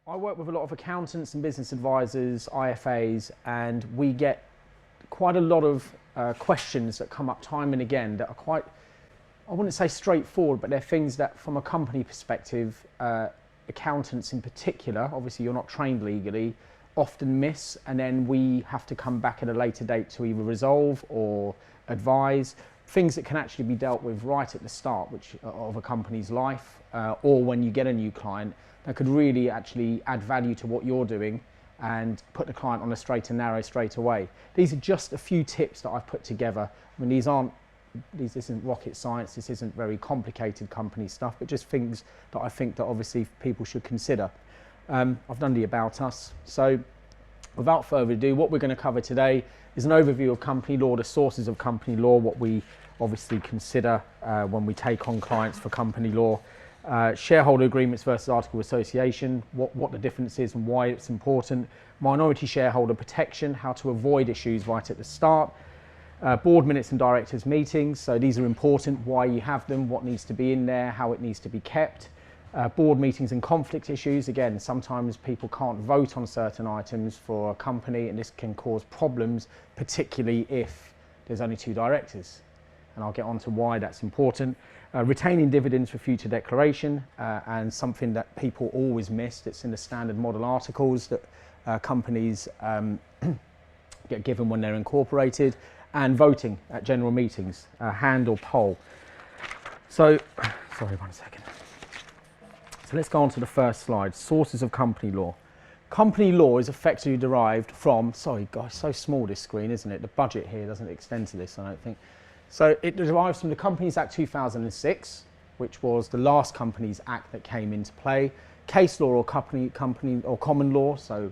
I work with a lot of accountants and business advisors, IFAs, and we get quite a lot of questions that come up time and again that are quite, I wouldn't say straightforward, but they're things that from a company perspective, accountants in particular, obviously you're not trained legally, often miss, and then we have to come back at a later date to either resolve or advise. Things that can actually be dealt with right at the start of a company's life, or when you get a new client, that could really actually add value to what you're doing and put the client on a straight and narrow straight away. These are just a few tips that I've put together. I mean, this isn't rocket science, this isn't very complicated company stuff, but just things that I think that obviously people should consider. I've done the About Us. So without further ado, what we're going to cover today is an overview of company law, the sources of company law, what we obviously consider when we take on clients for company law, shareholder agreements versus article of association, what the difference is and why it's important, minority shareholder protection, how to avoid issues right at the start, board minutes and directors meetings, so these are important, why you have them, what needs to be in there, how it needs to be kept, board meetings and conflict issues. Again, sometimes people can't vote on certain items for a company, and this can cause problems, particularly if there's only 2 directors. And I'll get on to why that's important. Retaining dividends for future declaration, and something that people always miss, that's in the standard model articles that companies get given when they're incorporated, and voting at general meetings, hand or poll. So, sorry, 1 second. So let's go on to the first slide, sources of company law. Company law is effectively derived from, sorry guys, so small this screen, isn't it? The budget here doesn't extend to this, I don't think. So it derives from the Companies Act 2006, which was the last Companies Act that came into play. Case law or company or common law, so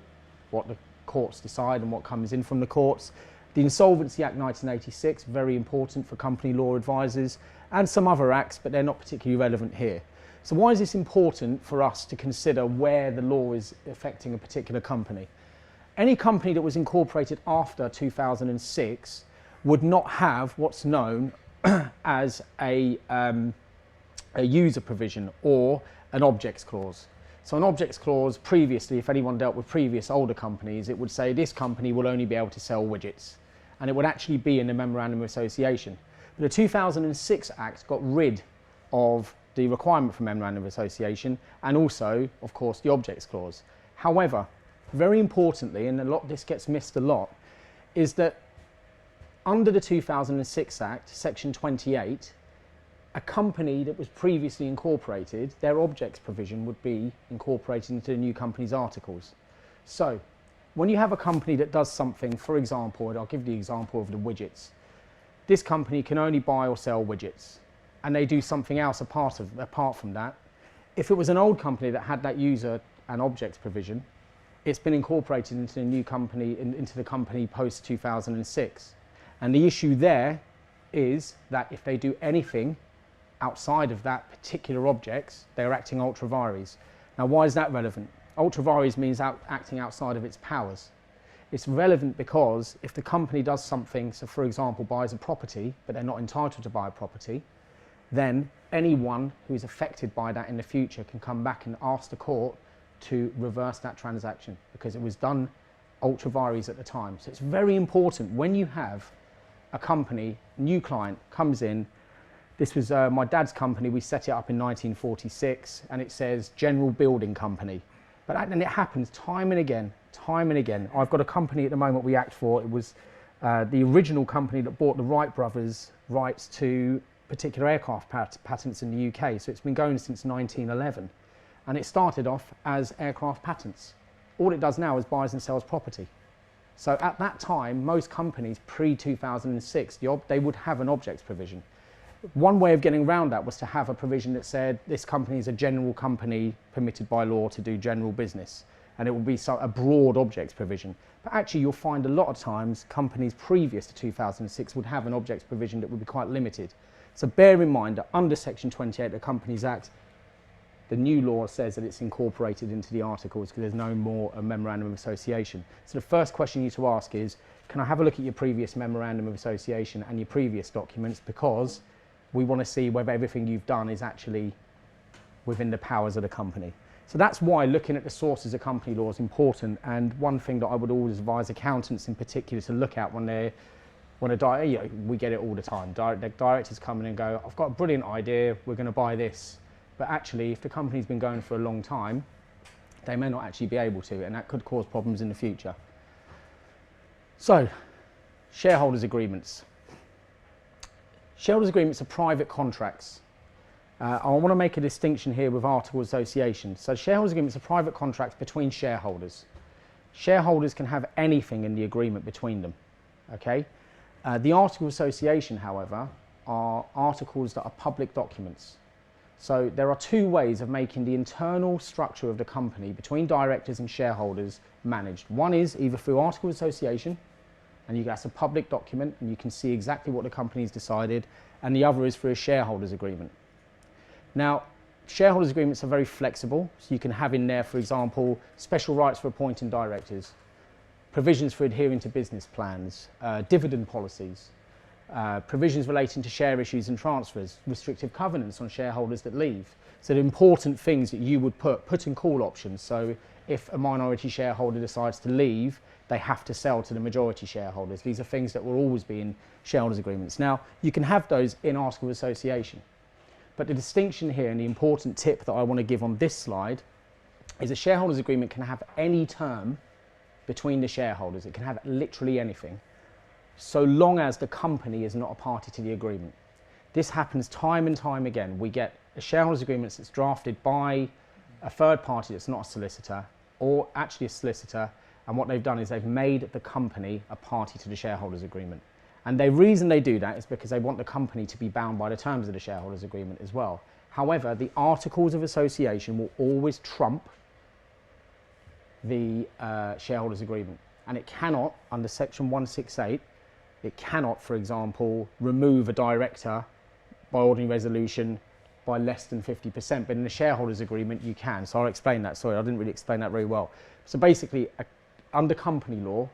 what the courts decide and what comes in from the courts. The Insolvency Act 1986, very important for company law advisors, and some other acts, but they're not particularly relevant here. So why is this important for us to consider where the law is affecting a particular company? Any company that was incorporated after 2006 would not have what's known as a user provision or an objects clause. So an objects clause previously, if anyone dealt with previous older companies, it would say this company will only be able to sell widgets, and it would actually be in the Memorandum of Association. But the 2006 Act got rid of the requirement for Memorandum of Association and also, of course, the objects clause. However, very importantly, and this gets missed a lot, is that under the 2006 Act, Section 28, a company that was previously incorporated, their objects provision would be incorporated into the new company's articles. So, when you have a company that does something, for example, and I'll give the example of the widgets, this company can only buy or sell widgets, and they do something else apart from that. If it was an old company that had that user and objects provision, it's been incorporated into the new company, into the company post 2006. And the issue there is that if they do anything outside of that particular objects, they're acting ultra vires. Now, why is that relevant? Ultra vires means acting outside of its powers. It's relevant because if the company does something, so for example, buys a property, but they're not entitled to buy a property, then anyone who is affected by that in the future can come back and ask the court to reverse that transaction because it was done ultra vires at the time. So it's very important when you have a company, new client comes in. This was my dad's company. We set it up in 1946, and it says General Building Company. But then it happens time and again, time and again. I've got a company at the moment we act for. It was the original company that bought the Wright brothers' rights to particular aircraft patents in the UK. So it's been going since 1911, and it started off as aircraft patents. All it does now is buys and sells property. So at that time, most companies pre-2006, they would have an objects provision. One way of getting around that was to have a provision that said this company is a general company permitted by law to do general business, and it would be a broad objects provision. But actually you'll find a lot of times companies previous to 2006 would have an objects provision that would be quite limited. So bear in mind that under Section 28 of the Companies Act, the new law says that it's incorporated into the articles because there's no more a Memorandum of Association. So the first question you need to ask is, can I have a look at your previous Memorandum of Association and your previous documents, because we want to see whether everything you've done is actually within the powers of the company. So that's why looking at the sources of company law is important, and one thing that I would always advise accountants in particular to look at when we get it all the time. Directors come in and go, I've got a brilliant idea, we're going to buy this. But actually, if the company's been going for a long time, they may not actually be able to, and that could cause problems in the future. So, shareholders agreements. Shareholders agreements are private contracts. I want to make a distinction here with article association. So shareholders agreements are private contracts between shareholders. Shareholders can have anything in the agreement between them. Okay? The article association, however, are articles that are public documents. So there are two ways of making the internal structure of the company between directors and shareholders managed. One is either through article association, and that's a public document and you can see exactly what the company's decided, and the other is through a shareholders agreement. Now, shareholders agreements are very flexible, so you can have in there, for example, special rights for appointing directors, provisions for adhering to business plans, dividend policies, provisions relating to share issues and transfers, restrictive covenants on shareholders that leave. So the important things that you would put and call options. So if a minority shareholder decides to leave, they have to sell to the majority shareholders. These are things that will always be in shareholders agreements. Now, you can have those in article of association. But the distinction here and the important tip that I want to give on this slide is a shareholders agreement can have any term between the shareholders. It can have literally anything, so long as the company is not a party to the agreement. This happens time and time again. We get a shareholders agreement that's drafted by a third party that's not a solicitor, or actually a solicitor, and what they've done is they've made the company a party to the shareholders agreement. And the reason they do that is because they want the company to be bound by the terms of the shareholders agreement as well. However, the articles of association will always trump the shareholders agreement, and it cannot, under section 168, it cannot, for example, remove a director by ordinary resolution by less than 50%, but in the shareholders agreement you can. So I'll explain that. Sorry, I didn't really explain that very well. So basically, under company law,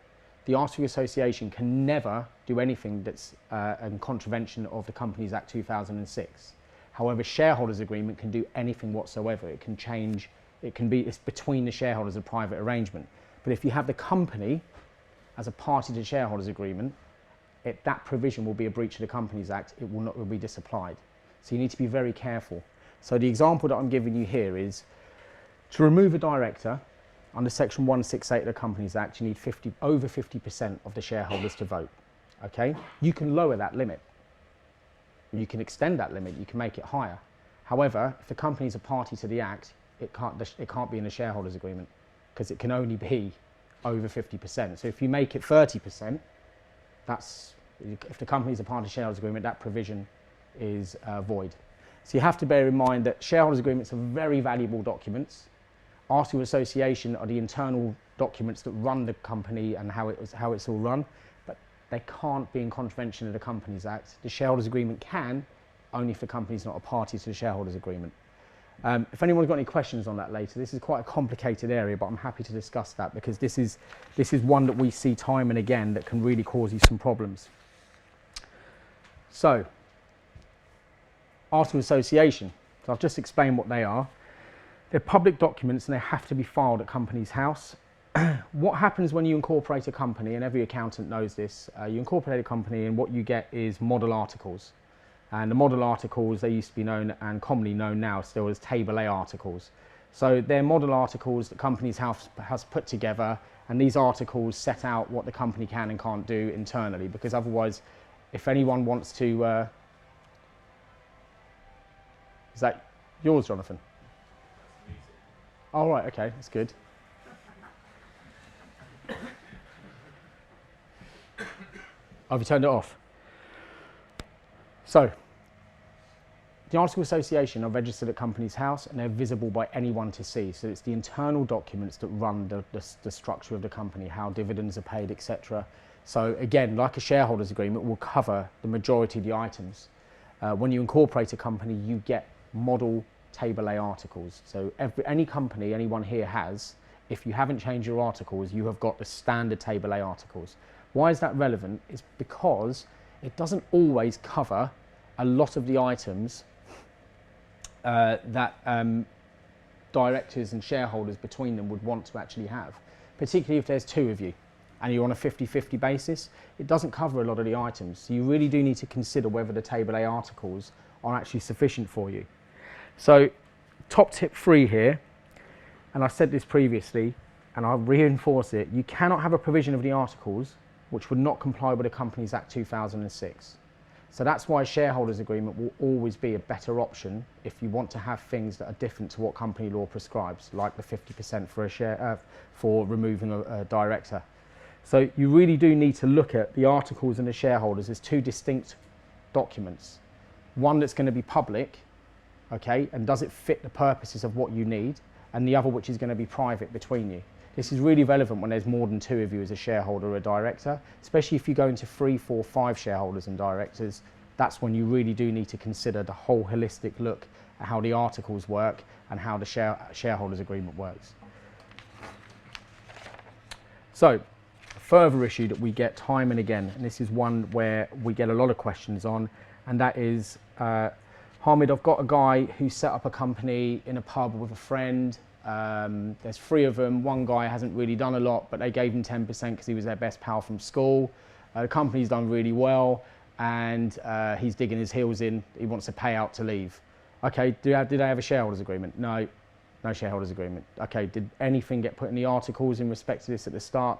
the article of association can never do anything that's in contravention of the Companies Act 2006. However, shareholders agreement can do anything whatsoever. It can change, it's between the shareholders, a private arrangement. But if you have the company as a party to the shareholders agreement, that provision will be a breach of the Companies Act. It will be disapplied. So you need to be very careful. So the example that I'm giving you here is to remove a director. Under section 168 of the Companies Act, you need over 50% of the shareholders to vote. Okay? You can lower that limit. You can extend that limit. You can make it higher. However, if the company is a party to the Act, it can't be in the shareholders agreement because it can only be over 50%. So if you make it 30%, if the company is a party to the shareholders agreement, that provision is void. So you have to bear in mind that shareholders agreements are very valuable documents. Article of association are the internal documents that run the company and how it's all run, but they can't be in contravention of the Companies Act. The shareholders agreement can, only if the company is not a party to the shareholders agreement. If anyone's got any questions on that later, this is quite a complicated area, but I'm happy to discuss that because this is one that we see time and again that can really cause you some problems. So, article of association. So I've just explained what they are. They're public documents and they have to be filed at Companies House. What happens when you incorporate a company, and every accountant knows this, you incorporate a company and what you get is model articles. And the model articles, they used to be known and commonly known now still as Table A articles. So they're model articles that Companies House has put together, and these articles set out what the company can and can't do internally, because otherwise, if anyone wants to... is that yours, Jonathan? Oh, right, okay, that's good. Have you turned it off? So, the Article of Association are registered at Companies House and they're visible by anyone to see. So it's the internal documents that run the structure of the company, how dividends are paid, etc. So again, like a shareholders agreement, will cover the majority of the items. When you incorporate a company, you get model Table A articles. So any company anyone here has, if you haven't changed your articles, you have got the standard Table A articles. Why is that relevant? It's because it doesn't always cover a lot of the items that directors and shareholders between them would want to actually have, particularly if there's two of you and you're on a 50-50 basis. It doesn't cover a lot of the items. So you really do need to consider whether the Table A articles are actually sufficient for you. So top tip 3 here, and I said this previously and I'll reinforce it, you cannot have a provision of the articles which would not comply with the Companies Act 2006. So that's why a shareholders agreement will always be a better option if you want to have things that are different to what company law prescribes, like the 50% for a share for removing a director. So you really do need to look at the articles and the shareholders as two distinct documents. One that's going to be public, okay, and does it fit the purposes of what you need, and the other which is going to be private between you. This is really relevant when there's more than two of you as a shareholder or a director, especially if you go into 3, 4, 5 shareholders and directors. That's when you really do need to consider the whole holistic look at how the articles work and how the shareholders agreement works. So, a further issue that we get time and again, and this is one where we get a lot of questions on, and that is, Hamid, I've got a guy who set up a company in a pub with a friend. There's 3 of them. One guy hasn't really done a lot, but they gave him 10% because he was their best pal from school. The company's done really well, and he's digging his heels in. He wants a payout to leave. Okay, did they have a shareholders agreement? No, no shareholders agreement. Okay, did anything get put in the articles in respect to this at the start?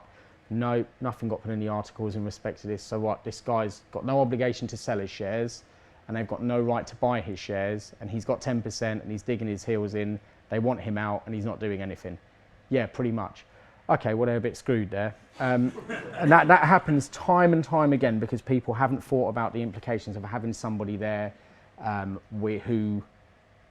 No, nothing got put in the articles in respect to this. So what, this guy's got no obligation to sell his shares, and they've got no right to buy his shares, and he's got 10% and he's digging his heels in. They want him out and he's not doing anything. Yeah, pretty much. Okay, well, they're a bit screwed there. And that happens time and time again because people haven't thought about the implications of having somebody there who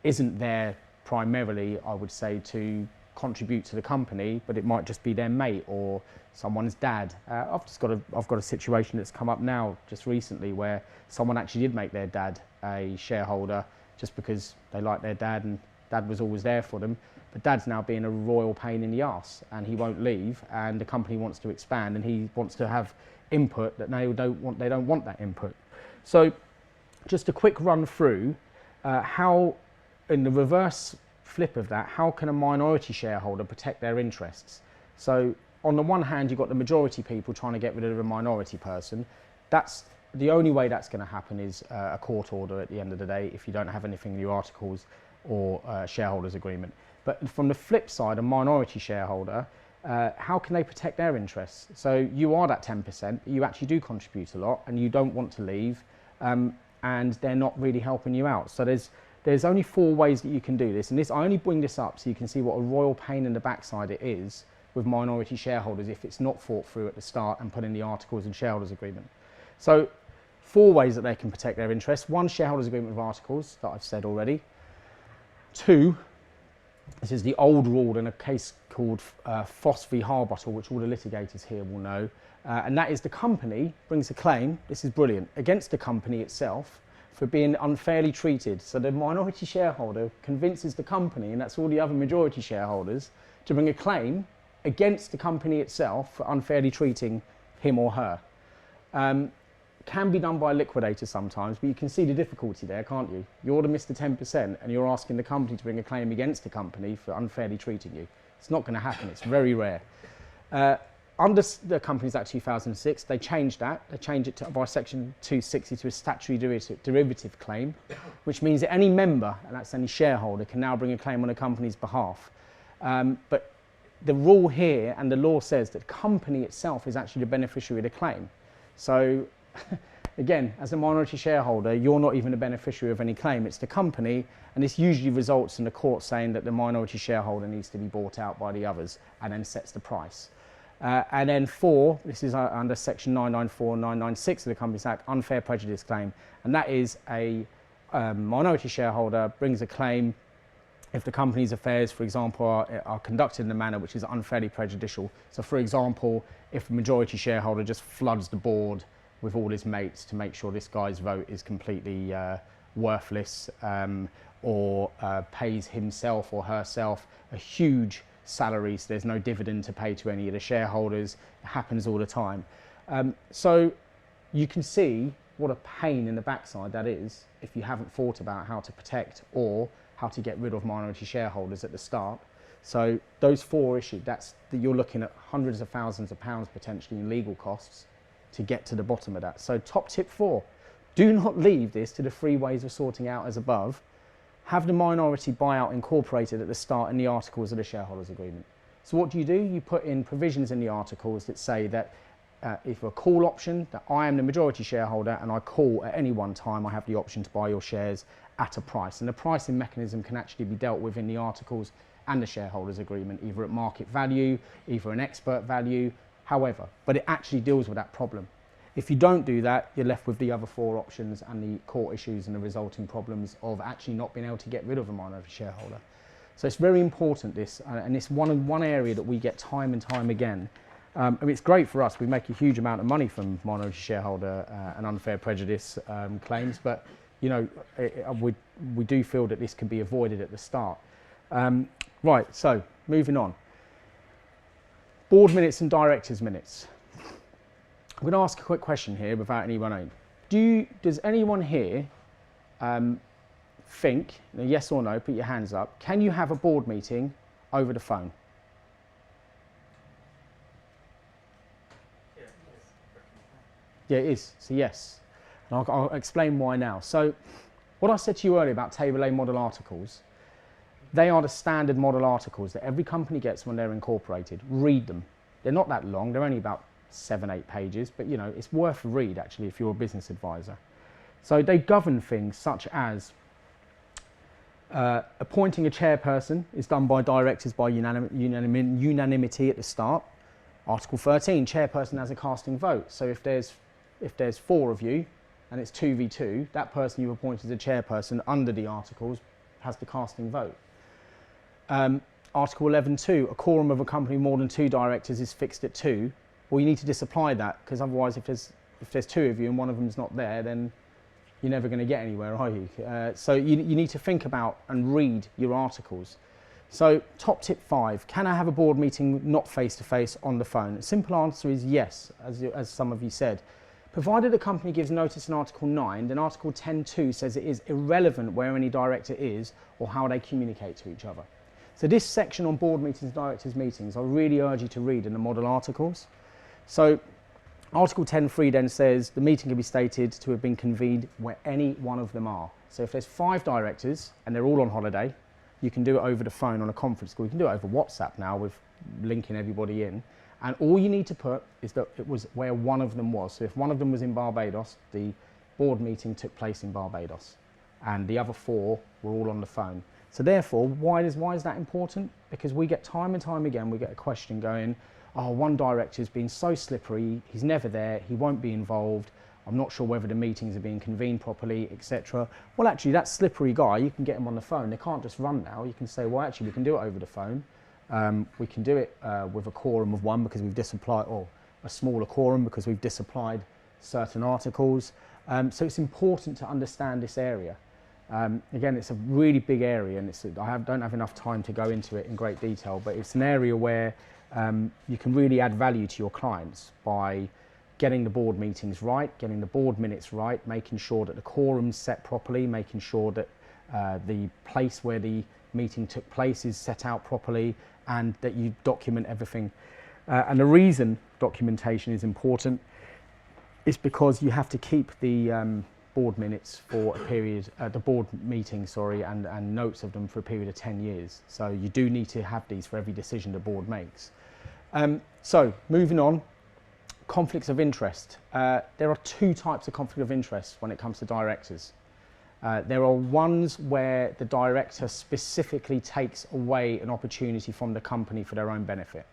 isn't there primarily, I would say, to contribute to the company, but it might just be their mate or someone's dad. I've got a situation that's come up now just recently where someone actually did make their dad a shareholder just because they like their dad and Dad was always there for them, but Dad's now being a royal pain in the arse and he won't leave, and the company wants to expand and he wants to have input that they don't want that input. So just a quick run through how, in the reverse flip of that, how can a minority shareholder protect their interests? So on the one hand, you've got the majority people trying to get rid of a minority person. That's the only way that's going to happen is a court order at the end of the day if you don't have anything in your articles or shareholders agreement. But from the flip side, a minority shareholder, how can they protect their interests? So you are that 10%, you actually do contribute a lot and you don't want to leave, and they're not really helping you out. So there's only 4 ways that you can do this, and I only bring this up so you can see what a royal pain in the backside it is with minority shareholders if it's not thought through at the start and put in the articles and shareholders agreement. So 4 ways that they can protect their interests. 1, shareholders agreement of articles that I've said already. 2, this is the old rule in a case called Foss v Harbottle, which all the litigators here will know, and that is the company brings a claim, this is brilliant, against the company itself for being unfairly treated. So the minority shareholder convinces the company, and that's all the other majority shareholders, to bring a claim against the company itself for unfairly treating him or her. Can be done by a liquidator sometimes, but you can see the difficulty there, can't you? You're the Mr. 10% and you're asking the company to bring a claim against the company for unfairly treating you. It's not going to happen, it's very rare. Under the Companies Act 2006, they changed that. They changed it by Section 260 to a statutory derivative claim, which means that any member, and that's any shareholder, can now bring a claim on a company's behalf. But the rule here and the law says that the company itself is actually the beneficiary of the claim. So again, as a minority shareholder, you're not even a beneficiary of any claim, it's the company, and this usually results in the court saying that the minority shareholder needs to be bought out by the others and then sets the price. And then 4, this is under section 994 and 996 of the Companies Act, unfair prejudice claim, and that is a minority shareholder brings a claim if the company's affairs, for example, are conducted in a manner which is unfairly prejudicial. So for example, if a majority shareholder just floods the board with all his mates to make sure this guy's vote is completely worthless, or pays himself or herself a huge salary so there's no dividend to pay to any of the shareholders. It happens all the time. So you can see what a pain in the backside that is if you haven't thought about how to protect or how to get rid of minority shareholders at the start. So those 4 issues, you're looking at hundreds of thousands of pounds potentially in legal costs to get to the bottom of that. So top tip 4, do not leave this to the 3 ways of sorting out as above. Have the minority buyout incorporated at the start in the articles of the shareholders agreement. So what do? You put in provisions in the articles that say that if a call option, that I am the majority shareholder and I call at any one time, I have the option to buy your shares at a price. And the pricing mechanism can actually be dealt with in the articles and the shareholders agreement, either at market value, either an expert value, however, but it actually deals with that problem. If you don't do that, you're left with the other 4 options and the court issues and the resulting problems of actually not being able to get rid of a minority shareholder. So it's very important, this, and it's one area that we get time and time again. I mean, it's great for us. We make a huge amount of money from minority shareholder and unfair prejudice claims, but you know, we do feel that this can be avoided at the start. Right, so moving on. Board minutes and directors' minutes. I'm going to ask a quick question here without anyone knowing. Does anyone here think, yes or no, put your hands up, can you have a board meeting over the phone? Yeah, it is. So yes. And I'll explain why now. So what I said to you earlier about Table A model articles, they are the standard model articles that every company gets when they're incorporated. Read them. They're not that long. They're only about 7-8 pages, but you know, it's worth a read actually if you're a business advisor. So they govern things such as appointing a chairperson is done by directors by unanimity at the start. Article 13, chairperson has a casting vote. So if there's 4 of you and it's 2v2, that person you appoint as a chairperson under the articles has the casting vote. Article 11.2, a quorum of a company more than 2 directors is fixed at 2. Well, you need to disapply that, because otherwise if there's 2 of you and one of them's not there, then you're never going to get anywhere, are you? So you need to think about and read your articles. So top tip 5, can I have a board meeting not face-to-face on the phone? The simple answer is yes, as some of you said. Provided the company gives notice in Article 9, then Article 10.2 says it is irrelevant where any director is or how they communicate to each other. So this section on board meetings, directors' meetings, I really urge you to read in the model articles. So Article 10.3 then says the meeting can be stated to have been convened where any one of them are. So if there's 5 directors and they're all on holiday, you can do it over the phone on a conference call. You can do it over WhatsApp now with linking everybody in. And all you need to put is that it was where one of them was. So if one of them was in Barbados, the board meeting took place in Barbados. And the other 4 were all on the phone. So therefore, why is that important? Because we get time and time again, we get a question going, oh, one director's been so slippery, he's never there, he won't be involved, I'm not sure whether the meetings are being convened properly, etc. Well, actually, that slippery guy, you can get him on the phone. They can't just run now. You can say, well, actually, we can do it over the phone. We can do it with a quorum of 1 because we've disapplied, or a smaller quorum because we've disapplied certain articles. So it's important to understand this area. Again, it's a really big area, and don't have enough time to go into it in great detail, but it's an area where you can really add value to your clients by getting the board meetings right, getting the board minutes right, making sure that the quorum's set properly, making sure that the place where the meeting took place is set out properly, and that you document everything. And the reason documentation is important is because you have to keep the board minutes for a period, the board meeting, and notes of them for a period of 10 years. So you do need to have these for every decision the board makes. So moving on, conflicts of interest. There are 2 types of conflict of interest when it comes to directors. There are ones where the director specifically takes away an opportunity from the company for their own benefit.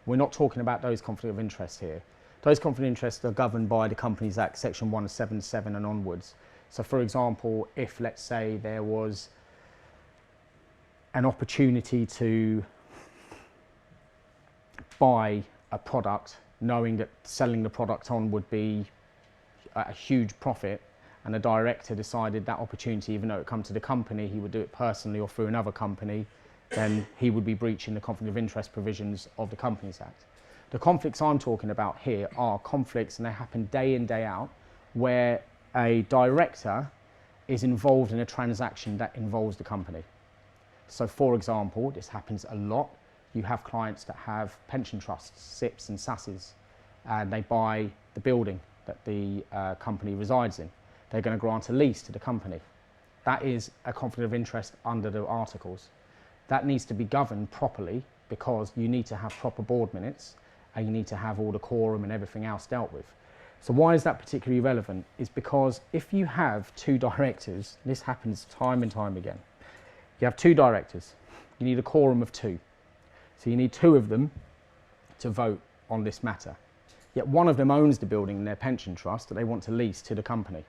We're not talking about those conflicts of interest here. Those conflict of interest are governed by the Companies Act, Section 177 and onwards. So for example, if let's say there was an opportunity to buy a product knowing that selling the product on would be a huge profit, and the director decided that opportunity, even though it come to the company, he would do it personally or through another company, then he would be breaching the conflict of interest provisions of the Companies Act. The conflicts I'm talking about here are conflicts, and they happen day in, day out, where a director is involved in a transaction that involves the company. So for example, this happens a lot, you have clients that have pension trusts, SIPs and SASs, and they buy the building that the company resides in. They're going to grant a lease to the company. That is a conflict of interest under the articles. That needs to be governed properly because you need to have proper board minutes and you need to have all the quorum and everything else dealt with. So why is that particularly relevant? Is because if you have two directors, this happens time and time again, you have two directors, you need a quorum of two. So you need two of them to vote on this matter. Yet one of them owns the building in their pension trust that they want to lease to the company.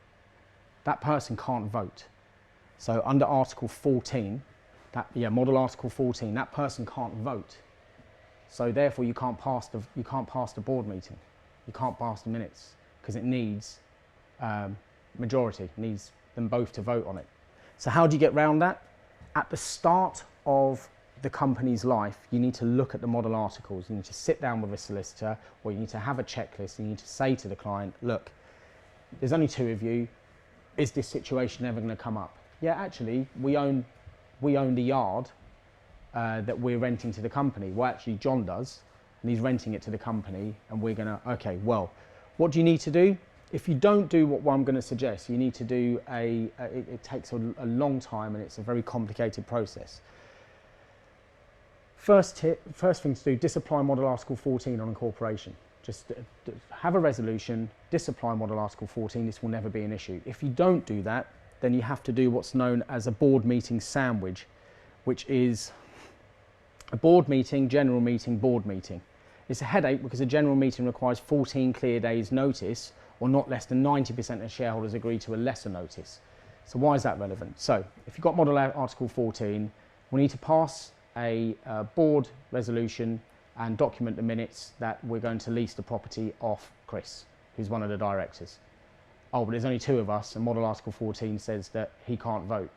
That person can't vote. So under Article 14, Model Article 14, that person can't vote. So therefore you can't pass the board meeting. You can't pass the minutes because it needs majority, needs them both to vote on it. So how do you get around that? At the start of the company's life, you need to look at the model articles. You need to sit down with a solicitor, or you need to have a checklist. You need to say to the client, look, there's only two of you. Is this situation ever going to come up? Yeah, actually, we own the yard that we're renting to the company. Well, actually, John does, and he's renting it to the company, and we're going to, okay, well, what do you need to do? If you don't do what I'm going to suggest, you need to do it takes a long time and it's a very complicated process. First thing to do, disapply Model Article 14 on incorporation. Just have a resolution, disapply Model Article 14, this will never be an issue. If you don't do that, then you have to do what's known as a board meeting sandwich, which is a board meeting, general meeting, board meeting. It's a headache because a general meeting requires 14 clear days notice, or not less than 90% of shareholders agree to a lesser notice. So why is that relevant? So if you've got Model Article 14, we need to pass a board resolution and document the minutes that we're going to lease the property off Chris, who's one of the directors. Oh, but there's only two of us and Model Article 14 says that he can't vote.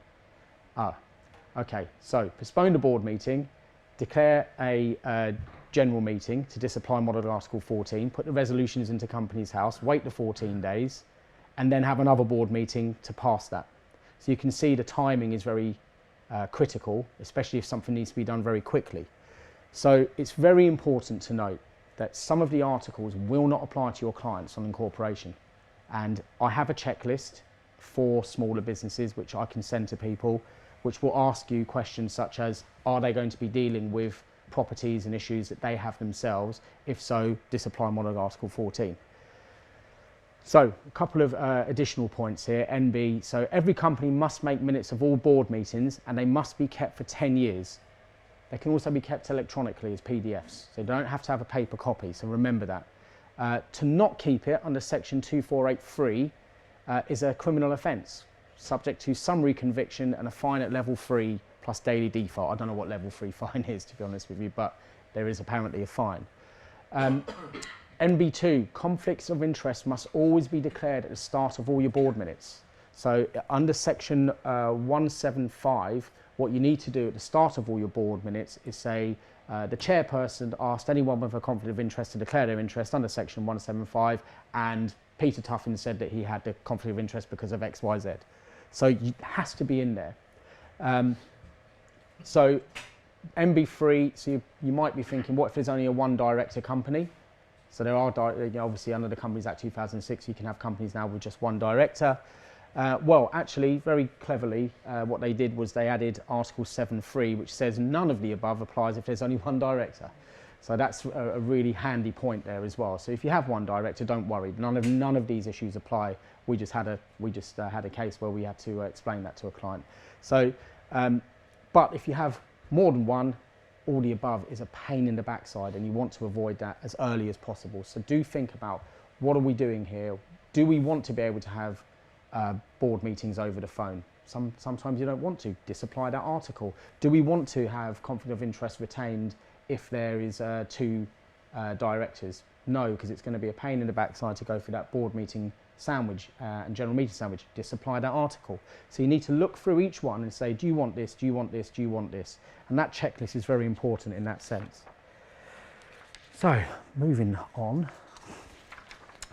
Okay, so postpone the board meeting, declare a general meeting to disapply Model Article 14, put the resolutions into Companies House, wait the 14 days, and then have another board meeting to pass that. So you can see the timing is very critical, especially if something needs to be done very quickly. So it's very important to note that some of the articles will not apply to your clients on incorporation. And I have a checklist for smaller businesses which I can send to people, which will ask you questions such as, are they going to be dealing with properties and issues that they have themselves? If so, disapply Model Article 14. So a couple of additional points here. NB, so every company must make minutes of all board meetings and they must be kept for 10 years. They can also be kept electronically as PDFs, so you don't have to have a paper copy, so remember that. To not keep it under section 2483 is a criminal offence, subject to summary conviction and a fine at level 3 plus daily default. I don't know what level 3 fine is, to be honest with you, but there is apparently a fine. NB2, conflicts of interest must always be declared at the start of all your board minutes. So under section 175, what you need to do at the start of all your board minutes is say, the chairperson asked anyone with a conflict of interest to declare their interest under section 175, and Peter Tuffin said that he had the conflict of interest because of X, Y, Z. So it has to be in there. So MB3, so you might be thinking, what if there's only a one director company? So there are, obviously under the Companies Act 2006, you can have companies now with just one director. Well, actually, very cleverly, what they did was they added Article 7.3, which says none of the above applies if there's only one director. So that's a really handy point there as well. So if you have one director, don't worry. None of these issues apply. We just had a case where we had to explain that to a client. So, but if you have more than one, all the above is a pain in the backside, and you want to avoid that as early as possible. So do think about, what are we doing here? Do we want to be able to have board meetings over the phone? Sometimes you don't want to. Disapply that article. Do we want to have conflict of interest retained if there is two directors? No, because it's going to be a pain in the backside to go through that board meeting sandwich and general meeting sandwich. Disapply that article. So you need to look through each one and say, do you want this? Do you want this? Do you want this? And that checklist is very important in that sense. So moving on.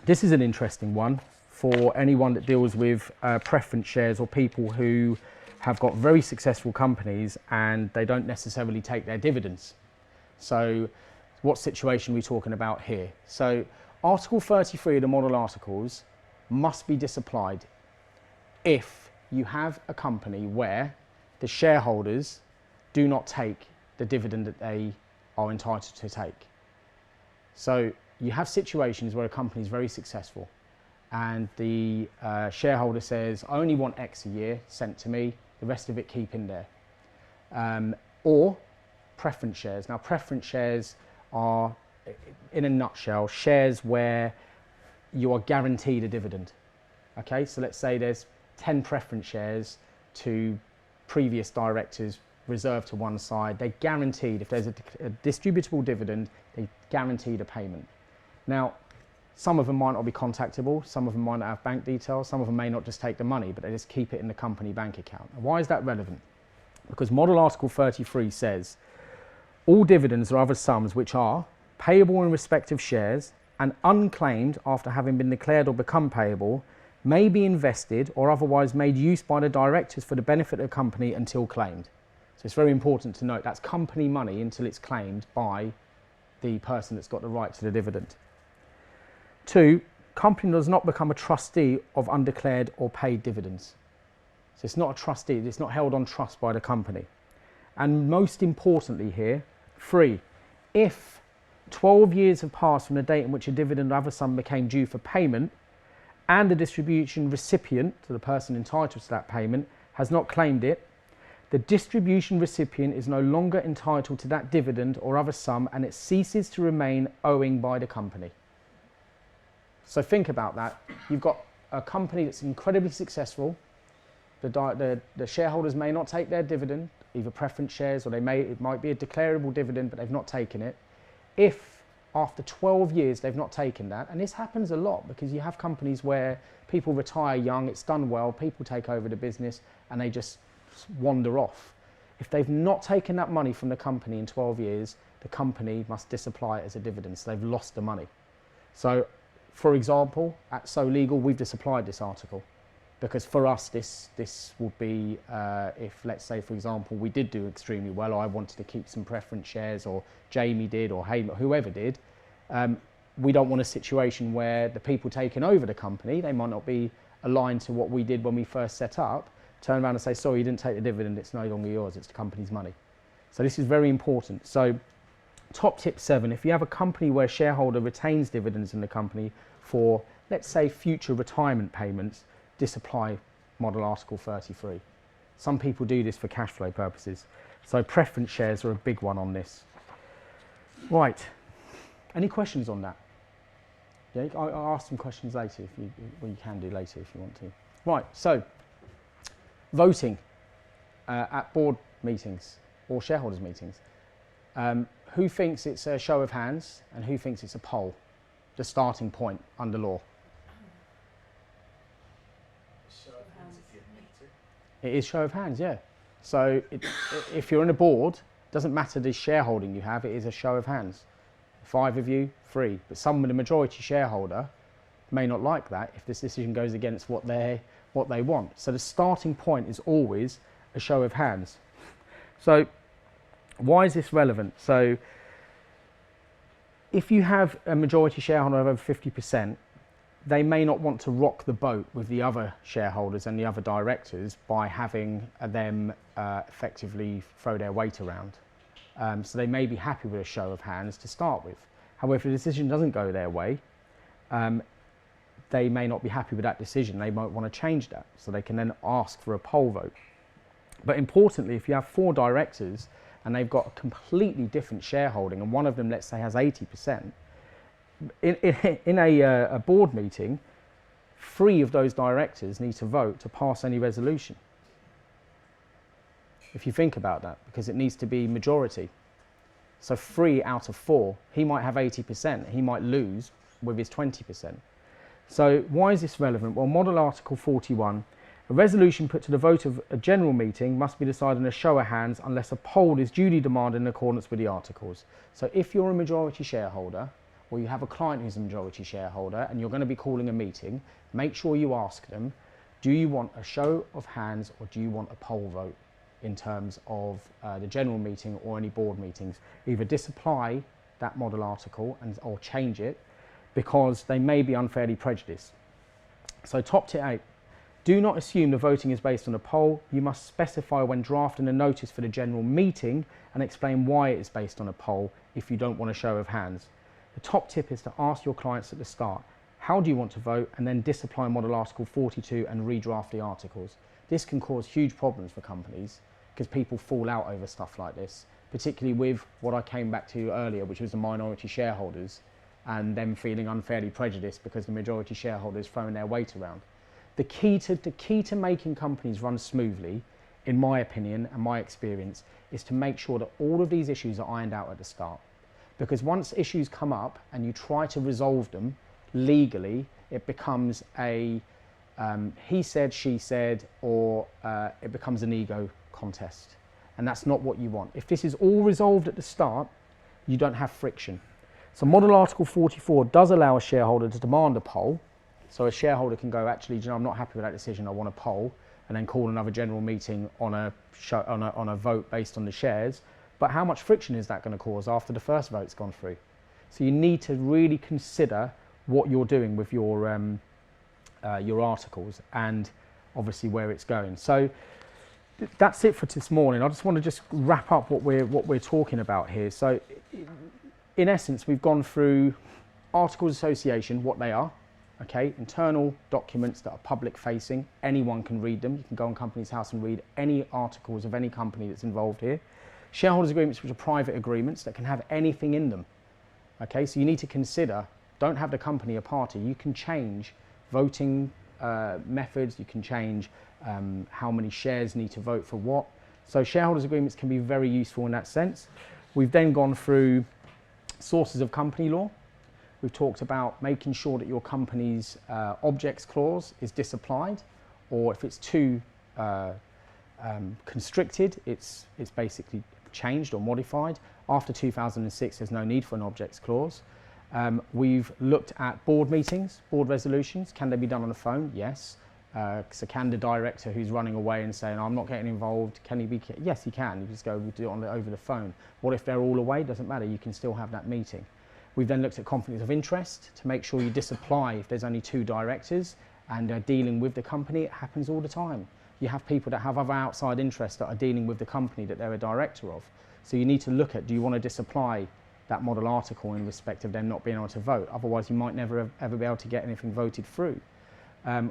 This is an interesting one for anyone that deals with preference shares or people who have got very successful companies and they don't necessarily take their dividends. So what situation are we talking about here? So Article 33 of the model articles must be disapplied if you have a company where the shareholders do not take the dividend that they are entitled to take. So you have situations where a company is very successful and the shareholder says, I only want X a year sent to me, the rest of it keep in there. Or preference shares. Now preference shares are, in a nutshell, shares where you are guaranteed a dividend. Okay, so let's say there's 10 preference shares to previous directors reserved to one side. They're guaranteed, if there's a distributable dividend, they're guaranteed a payment. Now, some of them might not be contactable, some of them might not have bank details, some of them may not just take the money, but they just keep it in the company bank account. And why is that relevant? Because Model Article 33 says, all dividends or other sums which are payable in respect of shares and unclaimed after having been declared or become payable may be invested or otherwise made use by the directors for the benefit of the company until claimed. So it's very important to note that's company money until it's claimed by the person that's got the right to the dividend. 2, company does not become a trustee of undeclared or paid dividends. So it's not a trustee, it's not held on trust by the company. And most importantly here, 3, if 12 years have passed from the date in which a dividend or other sum became due for payment and the distribution recipient, to the person entitled to that payment, has not claimed it, the distribution recipient is no longer entitled to that dividend or other sum and it ceases to remain owing by the company. So think about that. You've got a company that's incredibly successful. The shareholders may not take their dividend, either preference shares or it might be a declarable dividend, but they've not taken it. If after 12 years they've not taken that, and this happens a lot because you have companies where people retire young, it's done well, people take over the business and they just wander off. If they've not taken that money from the company in 12 years, the company must disapply it as a dividend, so they've lost the money. So, for example, at So Legal, we've disapplied this article because for us this would be if, let's say, for example, we did do extremely well, or I wanted to keep some preference shares, or Jamie did, or whoever did, we don't want a situation where the people taking over the company, they might not be aligned to what we did when we first set up, turn around and say, sorry, you didn't take the dividend, it's no longer yours, it's the company's money. So this is very important. So top tip 7, if you have a company where a shareholder retains dividends in the company for, let's say, future retirement payments, disapply Model Article 33. Some people do this for cash flow purposes. So preference shares are a big one on this. Right, any questions on that? Yeah, I'll ask some questions later, you can do later if you want to. Right, so voting at board meetings or shareholders meetings. Who thinks it's a show of hands and who thinks it's a poll? The starting point under law. Show of hands if you admit it. It is show of hands, yeah. So if you're on a board, it doesn't matter the shareholding you have, it is a show of hands. 5 of you, 3. But some of the majority shareholder may not like that if this decision goes against what they want. So the starting point is always a show of hands. So why is this relevant? So if you have a majority shareholder of over 50%, they may not want to rock the boat with the other shareholders and the other directors by having them effectively throw their weight around. So they may be happy with a show of hands to start with. However, if the decision doesn't go their way, they may not be happy with that decision. They might want to change that. So they can then ask for a poll vote. But importantly, if you have 4 directors and they've got a completely different shareholding and one of them, let's say, has 80%, in a board meeting, 3 of those directors need to vote to pass any resolution. If you think about that, because it needs to be majority. So 3 out of 4, he might have 80%, he might lose with his 20%. So why is this relevant? Well, Model Article 41, a resolution put to the vote of a general meeting must be decided in a show of hands unless a poll is duly demanded in accordance with the articles. So if you're a majority shareholder or you have a client who's a majority shareholder and you're going to be calling a meeting, make sure you ask them, do you want a show of hands or do you want a poll vote in terms of the general meeting or any board meetings? Either disapply that model article or change it, because they may be unfairly prejudiced. So top tip 8, do not assume the voting is based on a poll. You must specify when drafting a notice for the general meeting and explain why it is based on a poll if you don't want a show of hands. The top tip is to ask your clients at the start, how do you want to vote, and then disapply model article 42 and redraft the articles. This can cause huge problems for companies because people fall out over stuff like this, particularly with what I came back to earlier, which was the minority shareholders and them feeling unfairly prejudiced because the majority shareholders throwing their weight around. The key to making companies run smoothly, in my opinion and my experience, is to make sure that all of these issues are ironed out at the start. Because once issues come up and you try to resolve them legally, it becomes a he said, she said, or it becomes an ego contest. And that's not what you want. If this is all resolved at the start, you don't have friction. So Model Article 44 does allow a shareholder to demand a poll. So a shareholder can go, actually, I'm not happy with that decision, I want a poll, and then call another general meeting on a vote based on the shares. But how much friction is that going to cause after the first vote's gone through? So you need to really consider what you're doing with your articles and obviously where it's going. So that's it for this morning. I just want to just wrap up what we're talking about here. So in essence, we've gone through articles of association, what they are, okay, internal documents that are public facing, anyone can read them. You can go on Companies House and read any articles of any company that's involved here. Shareholders agreements, which are private agreements that can have anything in them, okay, so you need to consider, don't have the company a party. You can change voting methods, you can change how many shares need to vote for what. So shareholders agreements can be very useful in that sense. We've then gone through sources of company law. We've talked about making sure that your company's objects clause is disapplied, or if it's too constricted, it's basically changed or modified. After 2006, there's no need for an objects clause. We've looked at board meetings, board resolutions. Can they be done on the phone? Yes. So can the director who's running away and saying, I'm not getting involved, can he be? Yes, he can. You just go, we'll do it over the phone. What if they're all away? Doesn't matter. You can still have that meeting. We've then looked at conflicts of interest to make sure you disapply if there's only 2 directors and they're dealing with the company. It happens all the time. You have people that have other outside interests that are dealing with the company that they're a director of. So you need to look at, do you want to disapply that model article in respect of them not being able to vote? Otherwise, you might never ever be able to get anything voted through.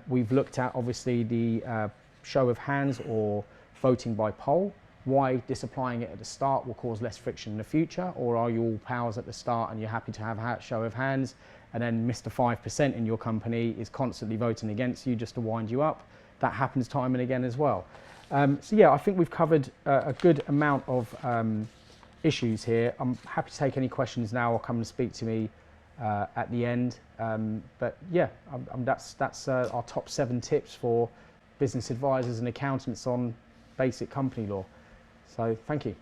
We've looked at, obviously, the show of hands or voting by poll. Why disapplying it at the start will cause less friction in the future, or are you all powers at the start and you're happy to have a show of hands, and then Mr. 5% in your company is constantly voting against you just to wind you up? That happens time and again as well. So yeah, I think we've covered a good amount of issues here. I'm happy to take any questions now or come and speak to me at the end. But yeah, that's our top 7 tips for business advisors and accountants on basic company law. So thank you.